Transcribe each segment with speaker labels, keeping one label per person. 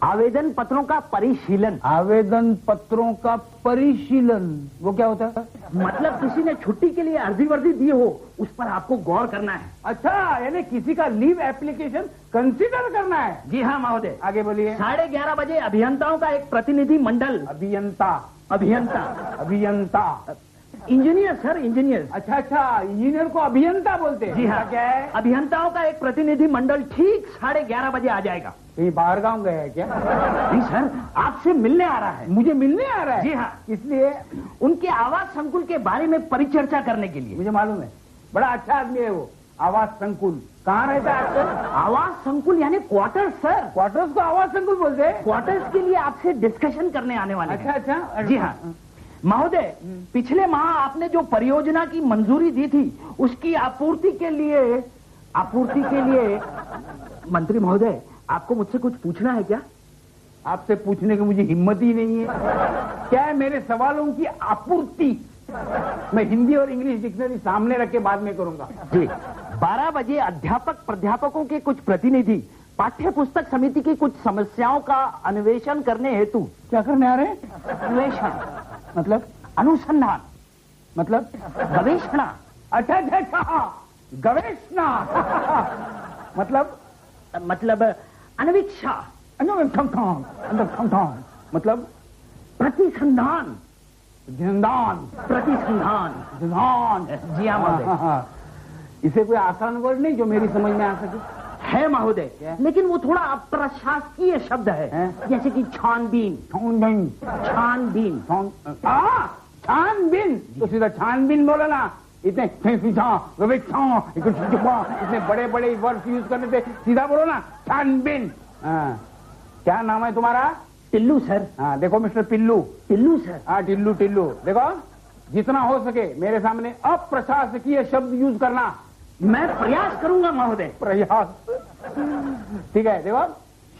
Speaker 1: आवेदन पत्रों का परिशीलन।
Speaker 2: आवेदन पत्रों का परिशीलन, वो क्या होता है?
Speaker 1: मतलब किसी ने छुट्टी के लिए अर्जी वर्जी दी हो, उस पर आपको गौर करना है।
Speaker 2: अच्छा, यानी किसी का लीव एप्लीकेशन कंसीडर करना है।
Speaker 1: जी हाँ महोदय।
Speaker 2: आगे बोलिए।
Speaker 1: 11:30 बजे अभियंताओं का एक प्रतिनिधि मंडल।
Speaker 2: अभियंता
Speaker 1: अभियंता
Speaker 2: अभियंता
Speaker 1: इंजीनियर सर, इंजीनियर।
Speaker 2: अच्छा, इंजीनियर को अभियंता बोलते हैं।
Speaker 1: जी हाँ।
Speaker 2: क्या है?
Speaker 1: अभियंताओं का एक प्रतिनिधि मंडल ठीक 11:30 बजे आ जाएगा।
Speaker 2: कहीं बाहर गाँव गए हैं क्या?
Speaker 1: नहीं सर, आपसे मिलने आ रहा है।
Speaker 2: मुझे मिलने आ रहा है?
Speaker 1: जी हाँ।
Speaker 2: इसलिए
Speaker 1: उनके आवास संकुल के बारे में परिचर्चा करने के लिए।
Speaker 2: मुझे मालूम है, बड़ा अच्छा आदमी है वो। आवास संकुल कहाँ रहता है आपका?
Speaker 1: आवास संकुल यानी क्वार्टर्स सर।
Speaker 2: क्वार्टर्स को आवास संकुल बोलते हैं?
Speaker 1: क्वार्टर्स के लिए आपसे डिस्कशन करने आने वाले हैं।
Speaker 2: अच्छा।
Speaker 1: जी हाँ महोदय, पिछले माह आपने जो परियोजना की मंजूरी दी थी, उसकी आपूर्ति के लिए मंत्री महोदय, आपको मुझसे कुछ पूछना है क्या?
Speaker 2: आपसे पूछने की मुझे हिम्मत ही नहीं है। क्या है मेरे सवालों की आपूर्ति? मैं हिंदी और इंग्लिश डिक्शनरी सामने रख के बाद में करूंगा।
Speaker 1: जी। 12 बजे अध्यापक प्राध्यापकों के कुछ प्रतिनिधि पाठ्य पुस्तक समिति की कुछ समस्याओं का अन्वेषण करने हेतु।
Speaker 2: क्या करने आ रहे हैं?
Speaker 1: अन्वेषण
Speaker 2: मतलब?
Speaker 1: अनुसंधान,
Speaker 2: मतलब
Speaker 1: गवेषणा।
Speaker 2: अच्छा, गवेषणा
Speaker 1: मतलब अन्वीक्षा,
Speaker 2: मतलब
Speaker 1: प्रतिसंधान।
Speaker 2: प्रतिसंधान।
Speaker 1: जी हाँ महोदय।
Speaker 2: इसे कोई आसान वर्ड नहीं जो मेरी समझ में आ सके?
Speaker 1: है महोदय, लेकिन वो थोड़ा अप्रशासकीय शब्द है। जैसे कि छानबीन।
Speaker 2: छानबीन तो सीधा छानबीन बोला ना। इतने बड़े बड़े वर्ड्स यूज करने से सीधा बोलो ना, छानबीन। क्या नाम है तुम्हारा?
Speaker 1: टिल्लू सर।
Speaker 2: हाँ देखो मिस्टर पिल्लू।
Speaker 1: टिल्लू सर।
Speaker 2: हाँ टिल्लू देखो, जितना हो सके मेरे सामने अप्रशासकीय शब्द यूज करना।
Speaker 1: मैं प्रयास करूंगा महोदय।
Speaker 2: प्रयास, ठीक है। देखो,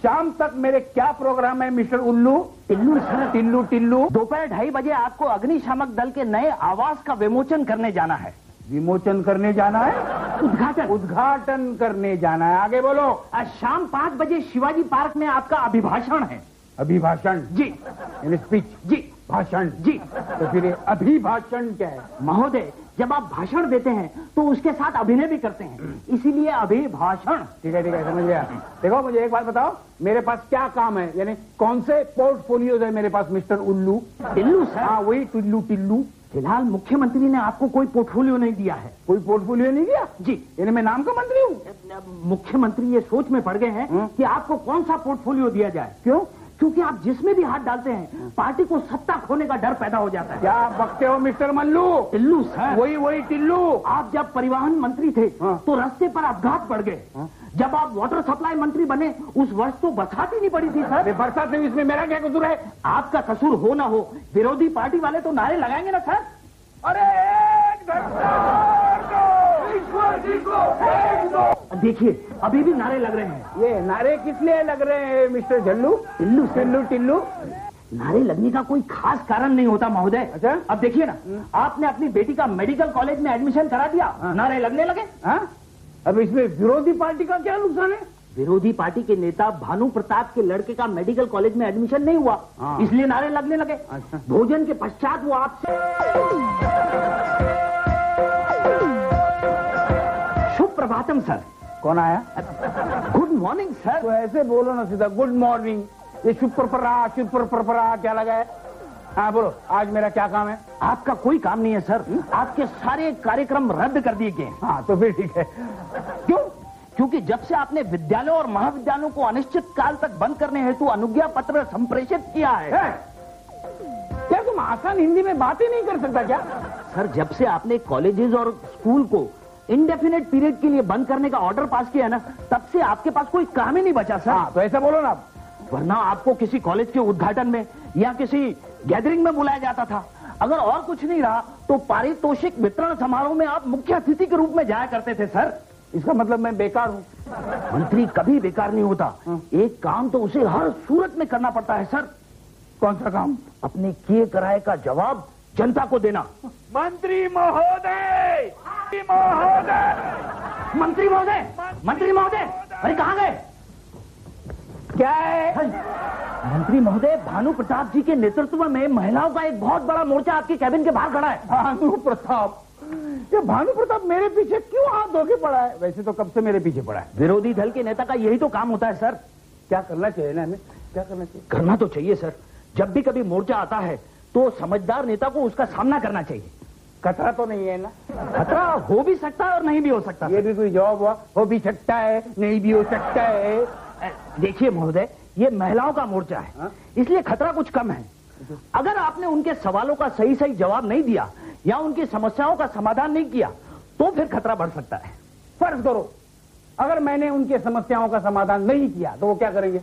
Speaker 2: शाम तक मेरे क्या प्रोग्राम है मिस्टर उल्लू?
Speaker 1: टिल्लू सर।
Speaker 2: टिल्लू।
Speaker 1: दोपहर 2:30 बजे आपको अग्निशामक दल के नए आवास का विमोचन करने जाना है।
Speaker 2: विमोचन करने जाना है? उद्घाटन करने जाना है। आगे बोलो।
Speaker 1: शाम 5 बजे शिवाजी पार्क में आपका अभिभाषण है।
Speaker 2: अभिभाषण?
Speaker 1: जी।
Speaker 2: स्पीच?
Speaker 1: जी।
Speaker 2: भाषण?
Speaker 1: जी।
Speaker 2: तो फिर अभिभाषण क्या है?
Speaker 1: महोदय, जब आप भाषण देते हैं तो उसके साथ अभिनय भी करते हैं, इसीलिए अभिभाषण।
Speaker 2: ठीक है, समझ गया। देखो, मुझे एक बात बताओ, मेरे पास क्या काम है? यानी कौन से पोर्टफोलियोज है मेरे पास मिस्टर उल्लू?
Speaker 1: टिल्लू सर।
Speaker 2: हाँ वही टिल्लू।
Speaker 1: फिलहाल मुख्यमंत्री ने आपको कोई पोर्टफोलियो नहीं दिया है।
Speaker 2: कोई पोर्टफोलियो नहीं दिया?
Speaker 1: जी।
Speaker 2: यानी मैं नाम का मंत्री हूँ?
Speaker 1: मुख्यमंत्री ये सोच में पड़ गए हैं कि आपको कौन सा पोर्टफोलियो दिया जाए।
Speaker 2: क्यों?
Speaker 1: क्योंकि आप जिसमें भी हाथ डालते हैं, पार्टी को सत्ता खोने का डर पैदा हो जाता है।
Speaker 2: क्या बकते हो मिस्टर मल्लू?
Speaker 1: टिल्लू सर।
Speaker 2: वही टिल्लू।
Speaker 1: आप जब परिवहन मंत्री थे तो रास्ते पर अपघात बढ़ गए। जब आप वाटर सप्लाई मंत्री बने, उस वर्ष तो बरसात ही नहीं पड़ी थी सर।
Speaker 2: बरसात नहीं, इसमें मेरा क्या कसूर है?
Speaker 1: आपका कसूर हो ना हो, विरोधी पार्टी वाले तो नारे लगाएंगे ना सर।
Speaker 2: अरे
Speaker 1: देखिए, अभी भी नारे लग रहे हैं।
Speaker 2: ये नारे किस लिए लग रहे हैं मिस्टर झल्लू? टिल्लू।
Speaker 1: नारे लगने का कोई खास कारण नहीं होता महोदय।
Speaker 2: अच्छा?
Speaker 1: अब देखिए ना, आपने अपनी बेटी का मेडिकल कॉलेज में एडमिशन करा दिया, नारे लगने लगे।
Speaker 2: अब इसमें विरोधी पार्टी का क्या नुकसान है?
Speaker 1: विरोधी पार्टी के नेता भानु प्रताप के लड़के का मेडिकल कॉलेज में एडमिशन नहीं हुआ, इसलिए नारे लगने लगे।
Speaker 2: अच्छा।
Speaker 1: भोजन के पश्चात वो आपसे शुभ प्रभातम सर।
Speaker 2: कौन आया?
Speaker 1: Good morning sir.
Speaker 2: तो ऐसे बोलो ना सीधा, गुड मॉर्निंग। ये शुभ्रपरा क्या लगा है? हाँ बोलो, आज मेरा क्या काम है?
Speaker 1: आपका कोई काम नहीं है सर। आपके सारे कार्यक्रम रद्द कर दिए गए।
Speaker 2: हाँ तो फिर ठीक है।
Speaker 1: क्यों? क्योंकि जब से आपने विद्यालयों और महाविद्यालयों को अनिश्चित काल तक बंद करने हेतु अनुज्ञा पत्र संप्रेषित किया है।
Speaker 2: क्या तुम आसान हिंदी में बात ही नहीं कर सकता क्या?
Speaker 1: सर, जब से आपने कॉलेजेस और स्कूल को इंडेफिनेट पीरियड के लिए बंद करने का ऑर्डर पास किया ना, तब से आपके पास कोई काम ही नहीं बचा सर।
Speaker 2: हाँ, तो ऐसा बोलो ना।
Speaker 1: वरना आपको किसी कॉलेज के उद्घाटन में या किसी गैदरिंग में बुलाया जाता था। अगर और कुछ नहीं रहा तो पारितोषिक वितरण समारोह में आप मुख्य अतिथि के रूप में जाया करते थे सर।
Speaker 2: इसका मतलब मैं बेकार हूँ?
Speaker 1: मंत्री कभी बेकार नहीं होता। एक काम तो उसे हर सूरत में करना पड़ता है सर।
Speaker 2: कौन सा काम?
Speaker 1: अपने किए कराए का जवाब जनता को देना।
Speaker 2: मंत्री महोदय!
Speaker 1: मंत्री महोदय! अरे कहाँ गए?
Speaker 2: क्या है?
Speaker 1: मंत्री महोदय, भानु प्रताप जी के नेतृत्व में महिलाओं का एक बहुत बड़ा मोर्चा आपके कैबिन के बाहर खड़ा है।
Speaker 2: भानु प्रताप? ये भानु प्रताप मेरे पीछे क्यों हाथ धो के पड़ा है? वैसे तो कब से मेरे पीछे पड़ा है।
Speaker 1: विरोधी दल के नेता का यही तो काम होता है सर।
Speaker 2: क्या करना चाहिए ना हमें? क्या करना चाहिए?
Speaker 1: करना तो चाहिए सर। जब भी कभी मोर्चा आता है तो समझदार नेता को उसका सामना करना चाहिए।
Speaker 2: खतरा तो नहीं है ना?
Speaker 1: खतरा हो भी सकता है और नहीं भी हो सकता।
Speaker 2: ये भी कोई जवाब हुआ? हो भी सकता है, नहीं भी हो सकता है।
Speaker 1: देखिए महोदय, ये महिलाओं का मोर्चा है, इसलिए खतरा कुछ कम है। अगर आपने उनके सवालों का सही सही जवाब नहीं दिया या उनकी समस्याओं का समाधान नहीं किया तो फिर खतरा बढ़ सकता है।
Speaker 2: फर्ज करो अगर मैंने उनके समस्याओं का समाधान नहीं किया तो वो क्या करेंगे?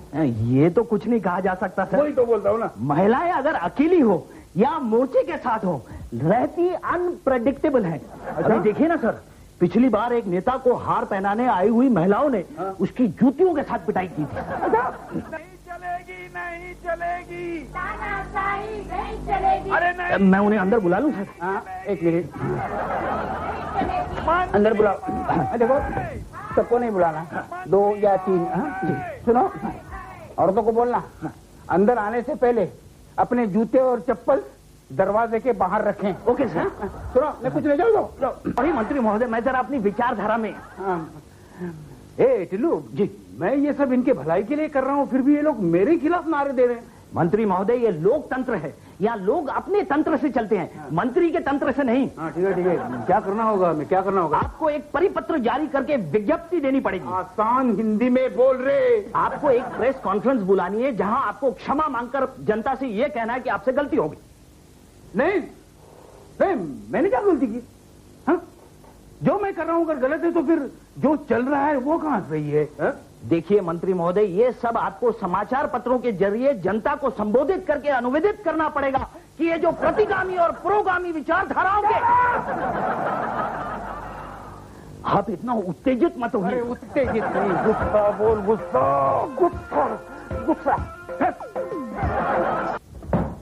Speaker 1: ये तो कुछ नहीं कहा जा सकता सर।
Speaker 2: वही तो बोलता हूँ ना।
Speaker 1: महिलाएं अगर अकेली हो या मोर्चे के साथ हो, रहती अनप्रेडिक्टेबल है। अभी देखिए ना सर, पिछली बार एक नेता को हार पहनाने आई हुई महिलाओं ने उसकी जूतियों के साथ पिटाई की थी।
Speaker 2: नहीं चलेगी, नहीं चलेगी,
Speaker 3: तानाशाही नहीं चलेगी।
Speaker 2: अरे नहीं।
Speaker 1: मैं उन्हें अंदर बुला लूं सर?
Speaker 2: एक मिनट, अंदर बुलाओ। देखो, सबको नहीं बुलाना, 2 या 3। सुनो, औरतों को बोलना अंदर आने से पहले अपने जूते और चप्पल दरवाजे के बाहर रखें।
Speaker 1: Okay sir.
Speaker 2: सुनो, मैं कुछ ले जाओ।
Speaker 1: अरे मंत्री महोदय, मैं जरा अपनी विचारधारा में।
Speaker 2: ए टिल्लू जी, मैं ये सब इनके भलाई के लिए कर रहा हूँ, फिर भी ये लोग मेरे खिलाफ नारे दे रहे हैं।
Speaker 1: मंत्री महोदय, ये लोकतंत्र है, यहाँ लोग अपने तंत्र से चलते हैं, मंत्री के तंत्र से नहीं।
Speaker 2: ठीक है ठीक है, क्या करना होगा हमें? क्या करना होगा?
Speaker 1: आपको एक परिपत्र जारी करके विज्ञप्ति देनी पड़ेगी।
Speaker 2: आसान हिंदी में बोल रहे।
Speaker 1: आपको एक प्रेस कॉन्फ्रेंस बुलानी है जहां आपको क्षमा मांगकर जनता से ये कहना है कि आपसे गलती होगी।
Speaker 2: नहीं नहीं, मैंने क्या गलती की? हाँ? जो मैं कर रहा हूं अगर गलत है तो फिर जो चल रहा है वो कहां सही है?
Speaker 1: देखिए मंत्री महोदय, ये सब आपको समाचार पत्रों के जरिए जनता को संबोधित करके अनुवेदित करना पड़ेगा कि ये जो प्रतिगामी और पुरोगामी विचारधाराओं के। आप इतना उत्तेजित मत होइए।
Speaker 2: उत्तेजित नहीं, गुस्सा बोल, गुस्सा गुस्सा गुस्सा।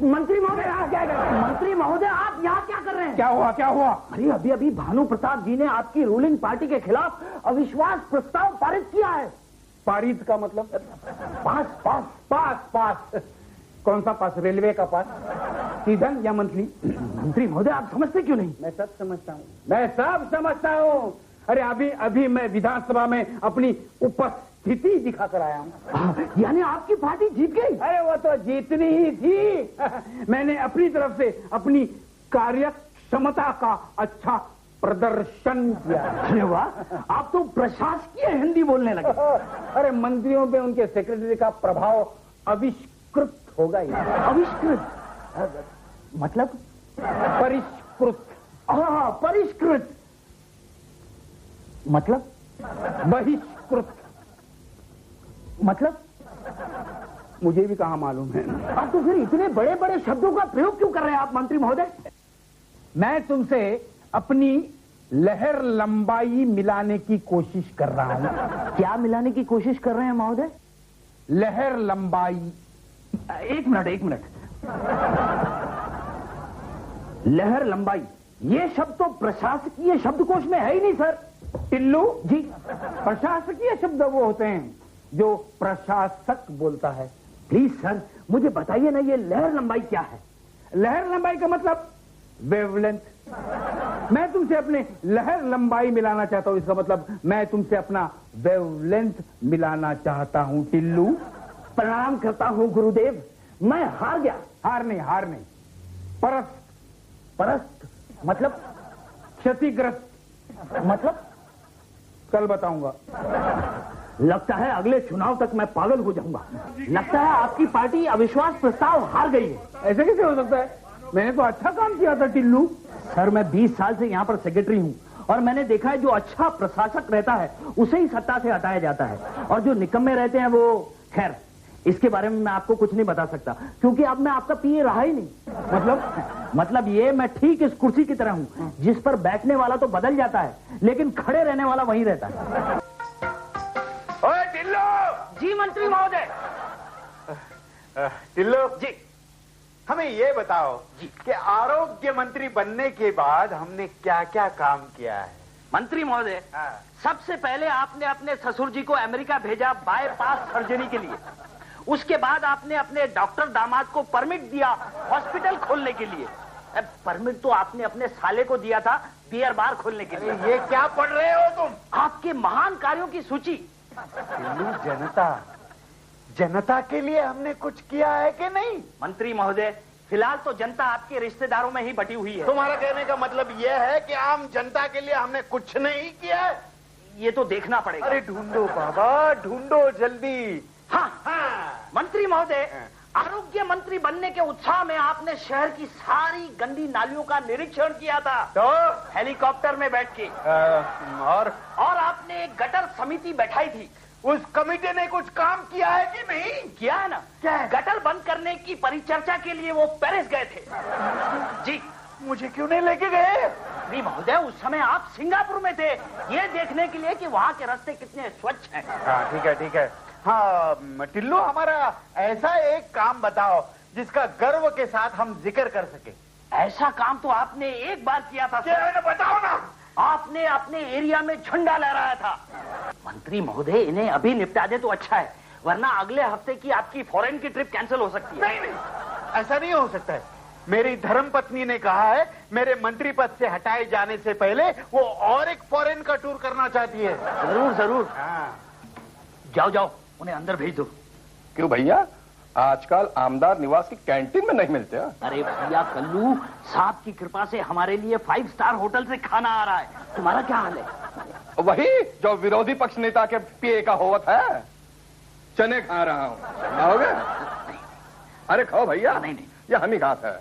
Speaker 1: मंत्री महोदय, आप क्या कर रहे हैं? मंत्री महोदय, आप यहाँ क्या कर रहे हैं?
Speaker 2: क्या हुआ? क्या हुआ?
Speaker 1: अरे अभी अभी भानु प्रताप जी ने आपकी रूलिंग पार्टी के खिलाफ अविश्वास प्रस्ताव पारित किया है।
Speaker 2: पारित का मतलब?
Speaker 1: पास पास
Speaker 2: पास पास। कौन सा पास? रेलवे का पास? सीजन या मंथली?
Speaker 1: मंत्री महोदय, आप समझते क्यों नहीं?
Speaker 2: मैं सब समझता हूँ, मैं सब समझता हूँ। अरे अभी अभी मैं विधानसभा में अपनी उपस्थिति दिखा कर आया हूँ।
Speaker 1: यानी आपकी पार्टी जीत गई?
Speaker 2: अरे वो तो जीतनी ही थी। मैंने अपनी तरफ से अपनी कार्य क्षमता का अच्छा प्रदर्शन किया।
Speaker 1: अरे वाह, आप तो प्रशासकीय हिंदी बोलने लगे।
Speaker 2: अरे मंत्रियों पे उनके सेक्रेटरी का प्रभाव आविष्कृत होगा ही।
Speaker 1: आविष्कृत मतलब?
Speaker 2: परिष्कृत।
Speaker 1: हाँ, परिष्कृत मतलब?
Speaker 2: बहिष्कृत
Speaker 1: मतलब?
Speaker 2: मुझे भी कहाँ मालूम है।
Speaker 1: आप तो फिर इतने बड़े बड़े शब्दों का प्रयोग क्यों कर रहे हैं आप मंत्री महोदय?
Speaker 2: मैं तुमसे अपनी लहर लंबाई मिलाने की कोशिश कर रहा हूँ।
Speaker 1: क्या मिलाने की कोशिश कर रहे हैं महोदय?
Speaker 2: लहर लंबाई।
Speaker 1: एक मिनट। लहर लंबाई, ये शब्द तो प्रशासकीय शब्दकोश में है ही नहीं सर।
Speaker 2: टिल्लू
Speaker 1: जी,
Speaker 2: प्रशासकीय शब्द वो होते हैं जो प्रशासक बोलता है।
Speaker 1: प्लीज सर, मुझे बताइए ना, ये लहर लंबाई क्या है?
Speaker 2: लहर लंबाई का मतलब वेवलेंथ। मैं तुमसे अपने लहर लंबाई मिलाना चाहता हूं, इसका मतलब मैं तुमसे अपना वेवलेंथ मिलाना चाहता हूं। टिल्लू,
Speaker 1: प्रणाम करता हूं गुरुदेव, मैं हार गया।
Speaker 2: हार नहीं,
Speaker 1: परस्त मतलब?
Speaker 2: क्षतिग्रस्त
Speaker 1: मतलब?
Speaker 2: कल बताऊंगा।
Speaker 1: लगता है अगले चुनाव तक मैं पागल हो जाऊंगा। लगता है आपकी पार्टी अविश्वास प्रस्ताव हार गई है।
Speaker 2: ऐसे कैसे हो सकता है? मैंने तो अच्छा काम किया था टिल्लू।
Speaker 1: सर, मैं 20 साल से यहाँ पर सेक्रेटरी हूँ और मैंने देखा है जो अच्छा प्रशासक रहता है उसे ही सत्ता से हटाया जाता है, और जो निकम्मे रहते हैं वो, खैर इसके बारे में मैं आपको कुछ नहीं बता सकता क्योंकि अब मैं आपका पीए रहा ही नहीं। मतलब ये, मैं ठीक इस कुर्सी की तरह हूँ जिस पर बैठने वाला तो बदल जाता है लेकिन खड़े रहने वाला वहीं रहता है।
Speaker 2: ओए टिल्लू!
Speaker 1: जी मंत्री महोदय।
Speaker 4: टिल्लू
Speaker 1: जी,
Speaker 4: हमें ये बताओ कि आरोग्य मंत्री बनने के बाद हमने क्या क्या काम किया है?
Speaker 1: मंत्री महोदय, सबसे पहले आपने अपने ससुर जी को अमेरिका भेजा बायपास सर्जरी के लिए, उसके बाद आपने अपने डॉक्टर दामाद को परमिट दिया हॉस्पिटल खोलने के लिए। परमिट तो आपने अपने साले को दिया था बियर बार खोलने के लिए।
Speaker 4: ये क्या पढ़ रहे हो तुम?
Speaker 1: आपके महान कार्यों की सूची।
Speaker 4: जनता के लिए हमने कुछ किया है कि नहीं?
Speaker 1: मंत्री महोदय, फिलहाल तो जनता आपके रिश्तेदारों में ही बटी हुई है।
Speaker 4: तुम्हारा कहने का मतलब यह है कि आम जनता के लिए हमने कुछ नहीं किया है?
Speaker 1: ये तो देखना पड़ेगा।
Speaker 4: अरे ढूंढो बाबा, ढूंढो जल्दी।
Speaker 1: हाँ, मंत्री महोदय, आरोग्य मंत्री बनने के उत्साह में आपने शहर की सारी गंदी नालियों का निरीक्षण किया था।
Speaker 4: तो
Speaker 1: हेलीकॉप्टर में बैठ के। और आपने एक गटर समिति बैठाई थी।
Speaker 4: उस कमेटी ने कुछ काम किया है कि नहीं?
Speaker 1: किया है ना।
Speaker 4: क्या है?
Speaker 1: गटर बंद करने की परिचर्चा के लिए वो पेरिस गए थे। जी।
Speaker 4: मुझे क्यों नहीं लेके गए?
Speaker 1: जी महोदय, उस समय आप सिंगापुर में थे, ये देखने के लिए कि वहाँ के रास्ते कितने स्वच्छ हैं।
Speaker 4: हाँ ठीक है ठीक है। हाँ टिल्लू, हमारा ऐसा एक काम बताओ जिसका गर्व के साथ हम जिक्र कर सके।
Speaker 1: ऐसा काम तो आपने एक बार किया था।
Speaker 4: क्या है ना, बताओ ना।
Speaker 1: आपने अपने एरिया में झंडा लहराया था। मंत्री महोदय, इन्हें अभी निपटा दे तो अच्छा है, वरना अगले हफ्ते की आपकी फॉरेन की ट्रिप कैंसिल हो सकती है।
Speaker 4: नहीं, ऐसा नहीं हो सकता है। मेरी धर्मपत्नी ने कहा है मेरे मंत्री पद से हटाए जाने से पहले वो और एक फॉरेन का टूर करना चाहती है।
Speaker 1: जरूर जरूर।
Speaker 4: हाँ।
Speaker 1: जाओ जाओ, उन्हें अंदर भेज दो।
Speaker 5: क्यों भैया, आजकल आमदार निवास की कैंटीन में नहीं मिलते?
Speaker 1: अरे भैया कल्लू, साहब की कृपा से हमारे लिए 5 स्टार होटल से खाना आ रहा है। तुम्हारा क्या हाल है?
Speaker 5: वही जो विरोधी पक्ष नेता के पिए का होवत है। चने खा रहा हूँ, खाओगे? अरे खाओ भैया।
Speaker 1: नहीं नहीं,
Speaker 5: ये हम ही खाते हैं।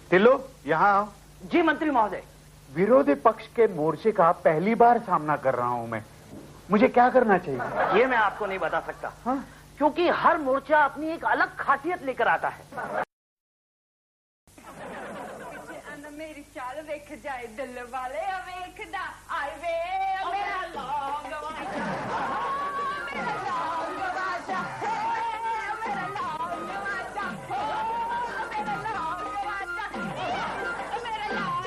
Speaker 4: टिल्लू, यहाँ आओ।
Speaker 1: जी मंत्री महोदय।
Speaker 4: विरोधी पक्ष के मोर्चे का पहली बार सामना कर रहा हूँ मैं। मुझे क्या करना चाहिए?
Speaker 1: ये मैं आपको नहीं बता सकता। हाँ? क्योंकि हर मोर्चा अपनी एक अलग खासियत लेकर आता है।
Speaker 3: मेरी चाल वेख जाए दिल वाले वेखदा आए वे मेरा लौंग वाजा, मेरा लौंग वाजा, मेरा लौंग वाजा, मेरा लौंग वाजा, मेरा लौंग वाजा, मेरा लौंग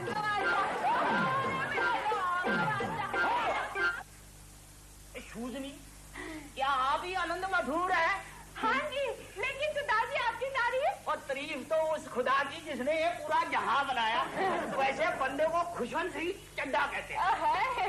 Speaker 3: वाजा।
Speaker 1: शूजनी, क्या आप ही आनंद मधुर है?
Speaker 3: हाँ जी, लेकिन सुदाजी आपकी तारीफ।
Speaker 1: और तारीफ तो उस खुदा की जिसने ये पूरा जहां बनाया। वैसे बंदे को खुशवंत सिंह चड्ढा कहते हैं।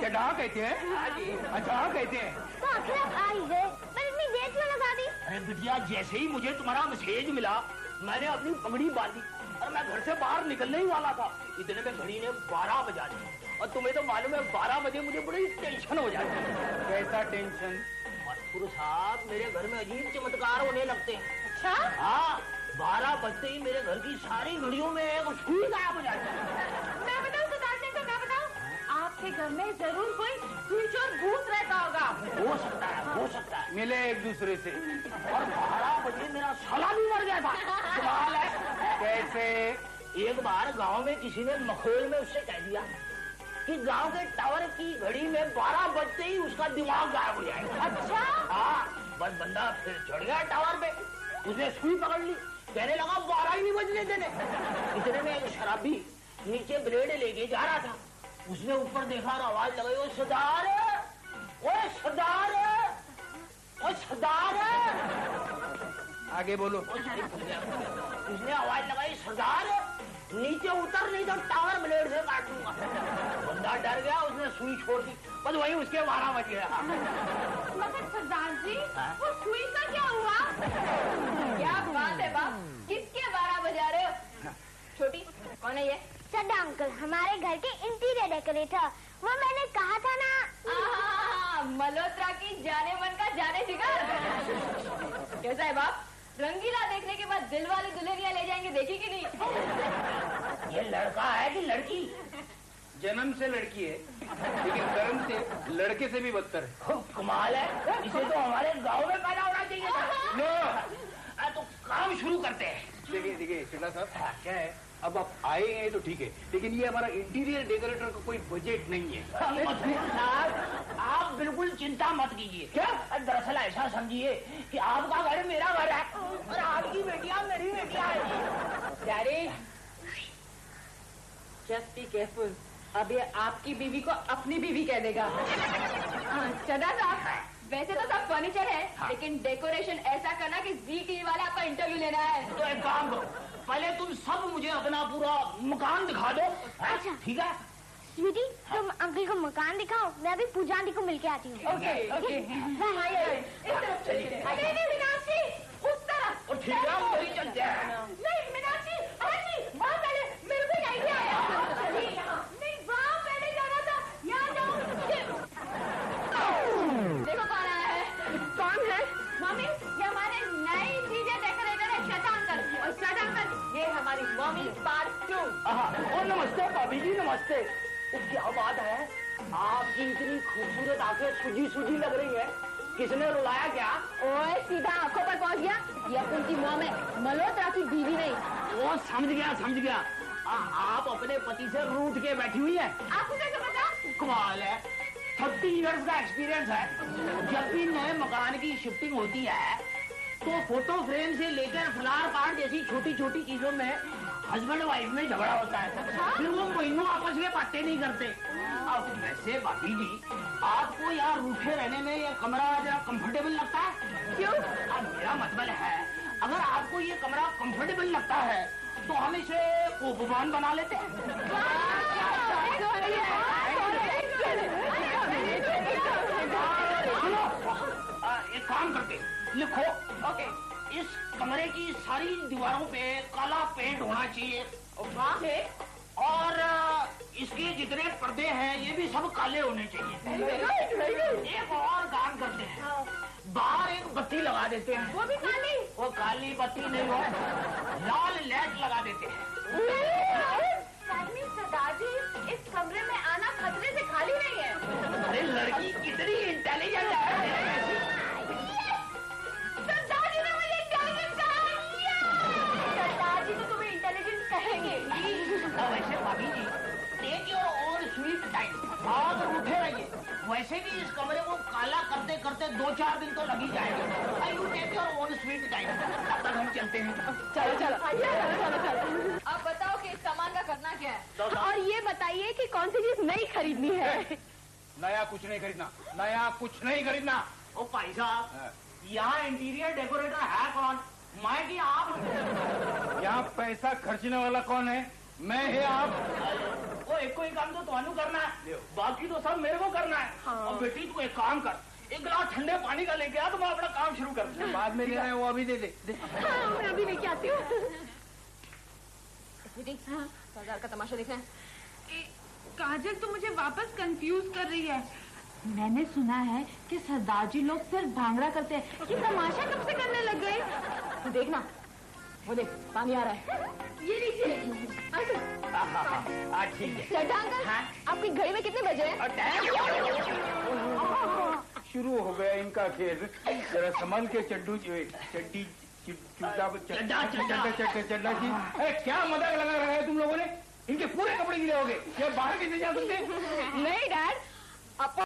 Speaker 5: चढ़ा कहते हैं?
Speaker 1: हाँ जी।
Speaker 5: अच्छा कहते हैं।
Speaker 3: तो आखिर आप आई गए, पर इतनी देर क्यों लगा दी?
Speaker 1: अरे बिटिया, जैसे ही मुझे तुम्हारा मैसेज मिला, मैंने अपनी पगड़ी बांधी और मैं घर से बाहर निकलने ही वाला था। इतने में घड़ी ने 12 बजा दी। और तुम्हें तो मालूम है 12 बजे मुझे बड़ी टेंशन हो जाती है।
Speaker 5: कैसा टेंशन?
Speaker 1: मधुर साहब, मेरे घर में अजीब चमत्कार होने लगते हैं।
Speaker 3: अच्छा?
Speaker 1: हाँ, 12 बजते ही मेरे घर की सारी घड़ियों में एक सुई गायब हो जाती है।
Speaker 3: मैं बताऊं सुदाजी को, मैं बताऊं? आपके घर में जरूर कोई स्विच और भूत रहता होगा।
Speaker 1: हो सकता है, हो सकता है।
Speaker 5: मिले एक दूसरे से।
Speaker 1: और 12 बजे मेरा साला भी मर गया था। सवाल है
Speaker 5: कैसे?
Speaker 1: एक बार गांव में किसी ने मखौल में उससे कह दिया कि गांव के टावर की घड़ी में 12 बजते ही उसका दिमाग गायब हो जाएगा।
Speaker 3: अच्छा?
Speaker 1: हाँ, बस बंदा फिर चढ़ गया टावर पे, उसने सुई पकड़ ली, कहने लगा 12 ही नहीं बजने देने। इतने में एक शराबी नीचे ब्लेड लेके जा रहा था, उसने ऊपर देखा और आवाज लगाई, ओ सरदार, ओ सरदार, ओ सरदार।
Speaker 5: आगे बोलो।
Speaker 1: उसने आवाज लगाई, सरदार नीचे उतर नहीं तो टावर ब्लेड से काट दूंगा। बंदा डर गया, उसने सुई छोड़ दी, बस वहीं उसके 12 बज गया।
Speaker 3: मगर सरदार जी, वो सुई का क्या हुआ? क्या बात है बाप, किसके 12 बजा रहे हो? छोटी, कौन है ये?
Speaker 6: सदा अंकल, हमारे घर के इंटीरियर डेकोरेटर। वो मैंने कहा था ना।
Speaker 3: मल्होत्रा की जाने मन का जाने जिगर। कैसा है बाप? रंगीला देखने के बाद दिल वाली दुल्हनिया ले जाएंगे, देखी कि नहीं?
Speaker 1: ये लड़का है कि लड़की?
Speaker 5: जन्म से लड़की है, लेकिन कर्म से लड़के से भी बदतर है।
Speaker 1: कमाल है, इसे तो हमारे गांव में पैदा होना चाहिए था। तो काम शुरू करते हैं।
Speaker 5: देखिए चिल्ला साहब, क्या है, अब आप आए हैं तो ठीक है, लेकिन ये हमारा इंटीरियर डेकोरेटर का कोई बजट नहीं है।
Speaker 1: आप बिल्कुल चिंता मत कीजिए। क्या? दरअसल ऐसा समझिए कि आपका घर मेरा घर है और आपकी बेटियां मेरी बेटियां हैं।
Speaker 3: डैडी, जस्ट बी केयरफुल, अब ये आपकी बीवी को अपनी बीवी कह देगा। चदा साहब, वैसे तो सब फर्नीचर है, लेकिन डेकोरेशन ऐसा करना कि जी टीवी वाला आपका इंटरव्यू लेना है।
Speaker 1: तो एक काम करो, पहले तुम सब मुझे अपना पूरा मकान दिखा दो।
Speaker 6: अच्छा।
Speaker 1: ठीक है।
Speaker 6: स्वीटी, तुम अंकल को मकान दिखाओ, मैं अभी पूजा आंटी को मिलके आती हूँ।
Speaker 3: Okay okay. नहीं मीनाक्षी, उस तरफ।
Speaker 1: और ठीक है, हम वहीं चलते हैं।
Speaker 3: नहीं मीनाक्षी, आजी, वहाँ पहले मेरे को आइडिया आया। नहीं वहाँ पहले जाना था, यहाँ जाओ। देखो कौन आया है। कौन है? मम्मी, ये हमारे नए डीजे डेकोरेटर है शशांक। और शशांक, ये हमारी मम्मी पार्ट 2।
Speaker 1: और नमस्ते भाभी जी, नमस्ते। क्या बात है, आपकी इतनी खूबसूरत आंखें सूजी सूजी लग रही है, किसने रुलाया क्या?
Speaker 3: ओए सीधा आंखों पर पहुंच गया। ये अपन की मॉम है, मल्होत्रा की बीवी नहीं।
Speaker 1: वो समझ गया। आप अपने पति से रूठ के बैठी हुई है।
Speaker 3: आपको कैसे पता?
Speaker 1: कमाल है, 30 इयर्स का एक्सपीरियंस है। जब भी नए मकान की शिफ्टिंग होती है तो फोटो फ्रेम से लेकर फ्लावर कार्ड जैसी छोटी छोटी चीजों में हस्बैंड वाइफ में झगड़ा होता है, फिर वो महीनों आपस में बातें नहीं करते। अब वैसे भाभी जी, आपको यहाँ रूठे रहने में ये कमरा जरा कंफर्टेबल लगता है?
Speaker 3: क्यों?
Speaker 1: अब मेरा मतलब है, अगर आपको ये कमरा कंफर्टेबल लगता है तो हम इसे उपवन बना लेते हैं। एक काम करते, लिखो। ओके। इस कमरे की सारी दीवारों पे काला पेंट होना चाहिए। और इसके जितने पर्दे हैं ये भी सब काले होने चाहिए। एक और काम करते हैं, बाहर एक बत्ती लगा देते हैं।
Speaker 3: वो भी काली?
Speaker 1: वो काली बत्ती नहीं हो, लाल लाइट लगा देते हैं।
Speaker 3: सरदारजी, इस कमरे में आना खतरे से खाली नहीं है।
Speaker 1: अरे लड़की कितनी इंटेलिजेंट है।
Speaker 3: सरदारजी ने मुझे इंटेलिजेंट कहा। सरदारजी तो तुम्हें इंटेलिजेंट कहेंगे।
Speaker 1: वैसे भाभी जी, take your own sweet time, आप रूठे रहिए। वैसे भी इस कमरे को काला करते करते 2-4 दिन तो लग ही जाएगा। I you take your own sweet time. तब तक हम चलते हैं।
Speaker 3: चलो। अब बताओ कि इस सामान का करना क्या है, और ये बताइए कि कौन सी चीज नई खरीदनी है।
Speaker 2: नया कुछ नहीं खरीदना।
Speaker 1: ओ भाई साहब, यहाँ इंटीरियर डेकोरेटर है कौन, मैं कि आप?
Speaker 2: यहाँ पैसा खर्चने वाला कौन है? मैं है आप?
Speaker 1: वो एक कोई काम तो तुम्हें करना है, बाकी तो सब मेरे को करना है। और बेटी तू एक काम कर, एक गिलास ठंडे पानी का लेके आ, तो मैं अपना काम शुरू कर दूं।
Speaker 2: बाद में लेना है वो अभी दे दे।
Speaker 3: मैं अभी लेके आती हूँ। सरदार का तमाशा देखना है।
Speaker 7: काजल तो मुझे वापस कंफ्यूज कर रही है। मैंने सुना है कि सरदार जी लोग सिर्फ भांगड़ा करते हैं, कि तमाशा कब से करने लग गए?
Speaker 3: तू देखना, वो देख पानी आ रहा है। ये लीजिए।
Speaker 1: ठीक है।
Speaker 3: चड्ढा अंकल, आपकी घड़ी में कितने बजे हैं?
Speaker 2: शुरू हो गया इनका खेल। जरा संभल के चड्डू चड्डी चड्डा जी। अरे क्या मजाक लगा रहा है तुम लोगों ने? इनके पूरे कपड़े गिरे हो गए। क्या बाहर कैसे जा सकते?
Speaker 3: नहीं डैड,